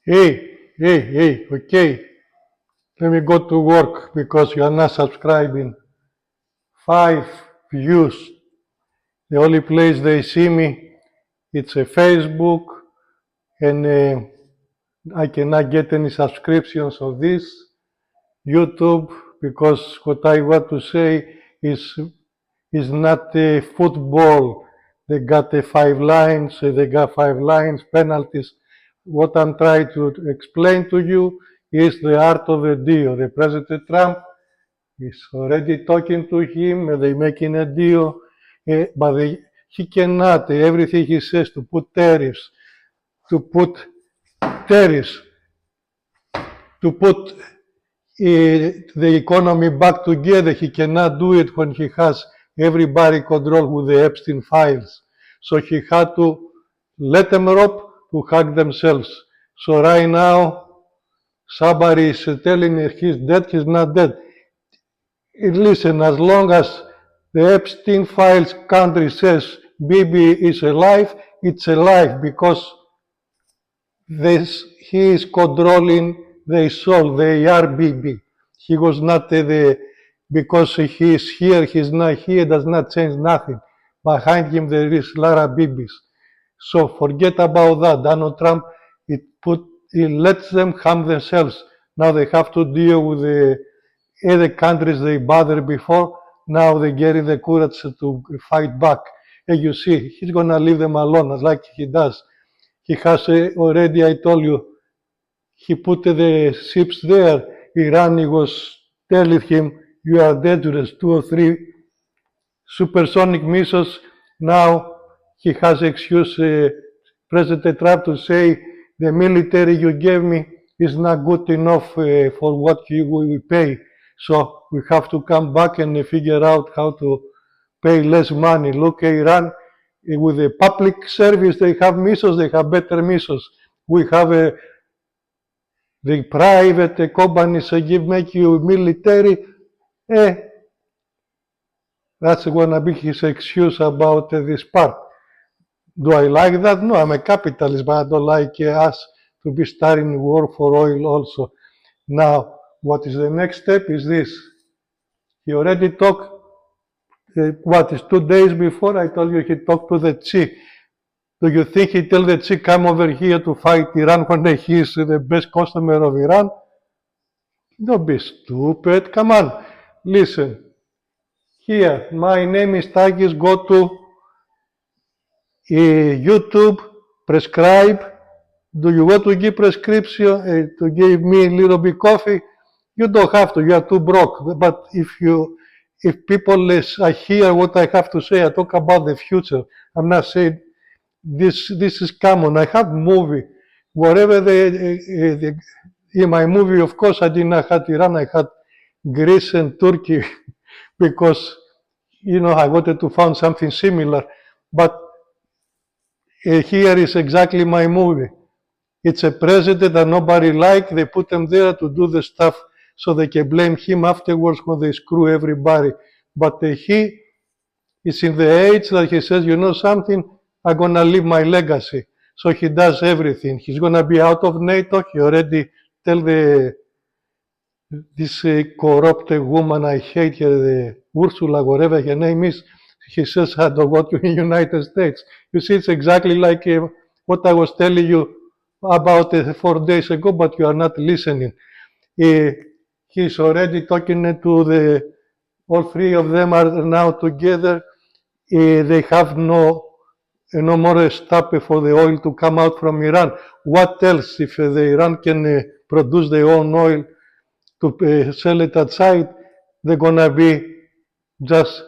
Okay. Let me go to work because you are not subscribing. 5 views. The only place they see me, it's a Facebook, and I cannot get any subscriptions of this. YouTube, because what I want to say is not football. They got 5 lines, they got 5 lines, penalties. What I'm trying to explain to you is the art of the deal. The President Trump is already talking to him, they making a deal, but he cannot, everything he says to put tariffs, to put the economy back together. He cannot do it when he has everybody controlled with the Epstein files. So he had to let them rope to hug themselves. So right now, somebody is telling him he's dead, he's not dead. Listen, as long as the Epstein files country says Bibi is alive, it's alive because he is controlling their soul. They are Bibi. He was not because he is here, he's not here, does not change nothing. Behind him there is Lara Bibis. So forget about that. Donald Trump, it lets them harm themselves. Now they have to deal with the other countries they bothered before. Now they're getting the courage to fight back. And you see, he's gonna leave them alone, like he does. He has already, I told you, he put the ships there. Iran, he was telling him, you are dangerous, 2 or 3 supersonic missiles. Now he has excuse President Trump to say the military you gave me is not good enough for what we pay. So we have to come back and figure out how to pay less money. Look, Iran, with the public service, they have missiles, they have better missiles. We have the private companies make you military. That's gonna be his excuse about this part. Do I like that? No, I'm a capitalist, but I don't like us to be starting war for oil also. Now, what is the next step is this. He already talked, what is 2 days before, I told you he talked to the chief. Do you think he tell the chief come over here to fight Iran when he is the best customer of Iran? Don't be stupid. Come on, listen. Here, my name is Takis. Go to YouTube, prescribe. Do you want to give prescription to give me a little bit coffee? You don't have to. You are too broke. But if people hear what I have to say, I talk about the future. I'm not saying this is common. I have movie. Whatever in my movie, of course, I did not have Iran. I had Greece and Turkey because I wanted to find something similar. But here is exactly my movie. It's a president that nobody likes. They put him there to do the stuff so they can blame him afterwards when they screw everybody. But he is in the age that he says, you know something, I'm going to leave my legacy. So he does everything. He's going to be out of NATO. He already tell this corrupted woman, I hate her, the Ursula, whatever her name is, he says, I don't want you in the United States. You see, it's exactly like what I was telling you about 4 days ago, but you are not listening. He's already talking to all 3 of them are now together. They have no more stop for the oil to come out from Iran. What else if the Iran can produce their own oil to sell it outside? They're gonna be just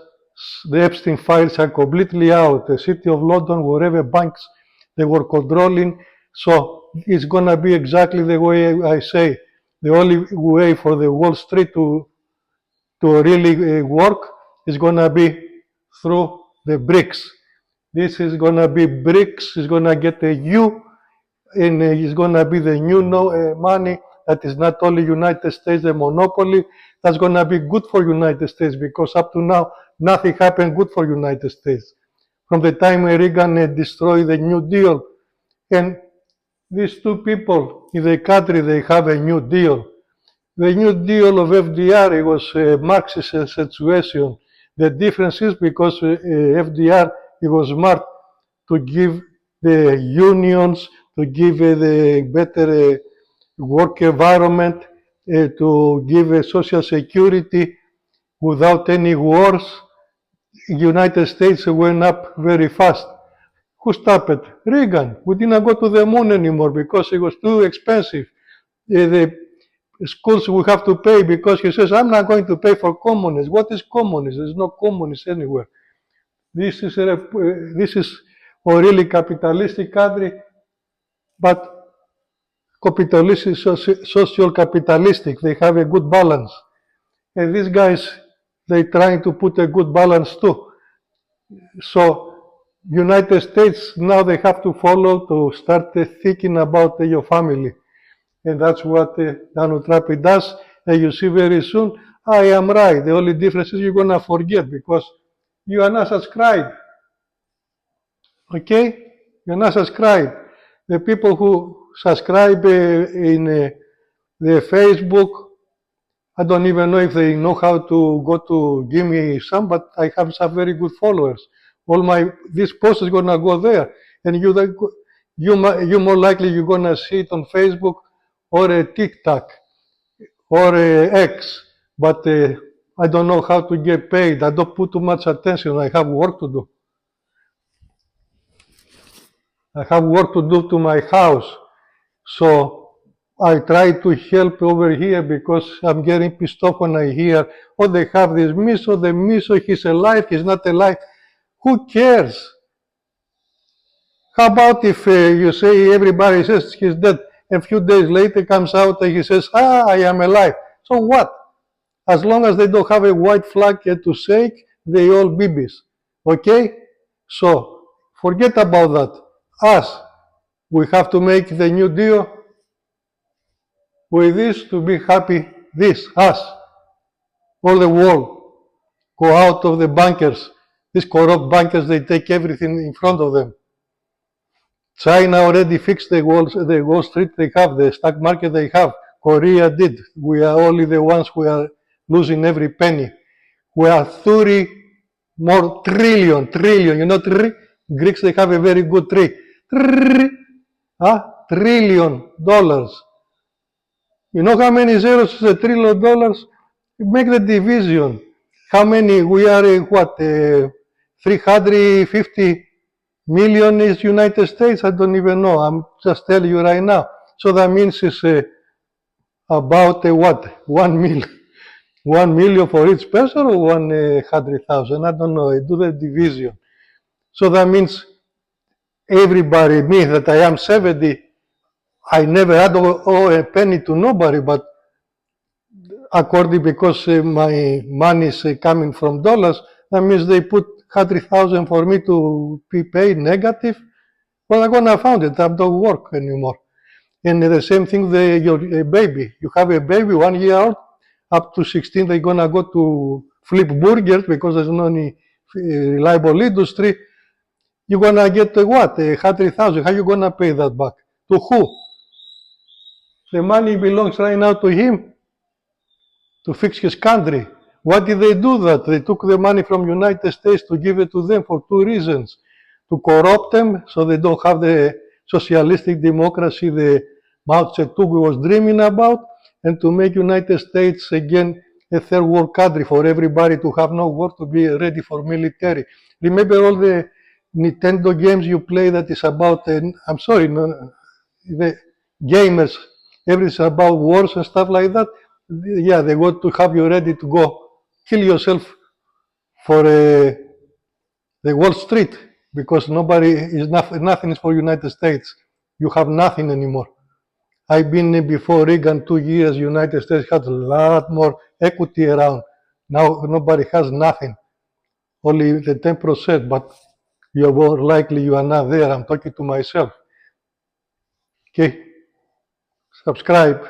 the Epstein files are completely out. The City of London, whatever banks they were controlling. So it's gonna be exactly the way I say. The only way for the Wall Street to really work is gonna be through the BRICS. This is gonna be BRICS. Is gonna get a U, and it's gonna be the new money that is not only United States the monopoly. That's gonna be good for United States because up to now nothing happened good for United States. From the time Reagan destroyed the New Deal, and these two people in the country, they have a new deal. The new deal of FDR, it was a Marxist situation. The difference is because FDR, he was smart to give the unions, to give the better work environment, to give social security without any wars. United States went up very fast. Who stopped it? Reagan. We didn't go to the moon anymore because it was too expensive. The schools we have to pay because he says, I'm not going to pay for communists. What is communist? There's no communists anywhere. This is a really capitalistic country, but capitalistic, social capitalistic. They have a good balance. And these guys, they trying to put a good balance too. So United States now they have to follow to start thinking about your family. And that's what Donald Trump does. And you see very soon, I am right. The only difference is you're going to forget because you are not subscribed. Okay? You're not subscribed. The people who subscribe in the Facebook, I don't even know if they know how to go to give me some, but I have some very good followers. This post is gonna go there, and you more likely you're gonna see it on Facebook or a TikTok or a X. But I don't know how to get paid. I don't put too much attention. I have work to do. I have work to do to my house. So I try to help over here because I'm getting pissed off when I hear, oh, they have this miso, the miso, he's alive, he's not alive. Who cares? How about if you say everybody says he's dead, and a few days later comes out and he says, I am alive. So what? As long as they don't have a white flag to shake, they all babies. Okay? So forget about that. Us, we have to make the new deal with this to be happy. This, us, all the world, go out of the bankers. These corrupt bankers, they take everything in front of them. China already fixed the Wall Street they have, the stock market they have. Korea did. We are only the ones who are losing every penny. We are 30 more trillion. You know, Greeks, they have a very good tree. Trillion dollars. You know how many zeros is $1 trillion? Make the division. How many? We are, 350 million is United States? I don't even know. I'm just telling you right now. So that means it's about 1 million. 1 million for each person or 100,000? I don't know. Do the division. So that means everybody, me that I am 70, I never had owe a penny to nobody, but according because my money is coming from dollars, that means they put 100,000 for me to be paid negative. Well, I'm gonna find it. I don't work anymore. And the same thing, your baby. You have a baby 1 year old, up to 16, they're gonna go to flip burgers because there's no any reliable industry. You're gonna get what? 100,000. How you gonna pay that back? To who? The money belongs right now to him to fix his country. Why did they do that? They took the money from United States to give it to them for two reasons. To corrupt them so they don't have the socialistic democracy the Mao Zedong was dreaming about, and to make United States again a third world country for everybody to have no war to be ready for military. Remember all the Nintendo games you play that is about, I'm sorry, no, the gamers, everything about wars and stuff like that. Yeah, they want to have you ready to go kill yourself for the Wall Street because nothing is for United States. You have nothing anymore. I've been before Reagan 2 years. United States had a lot more equity around. Now nobody has nothing, only the 10%. But you're more likely you are not there. I'm talking to myself. Okay, subscribe.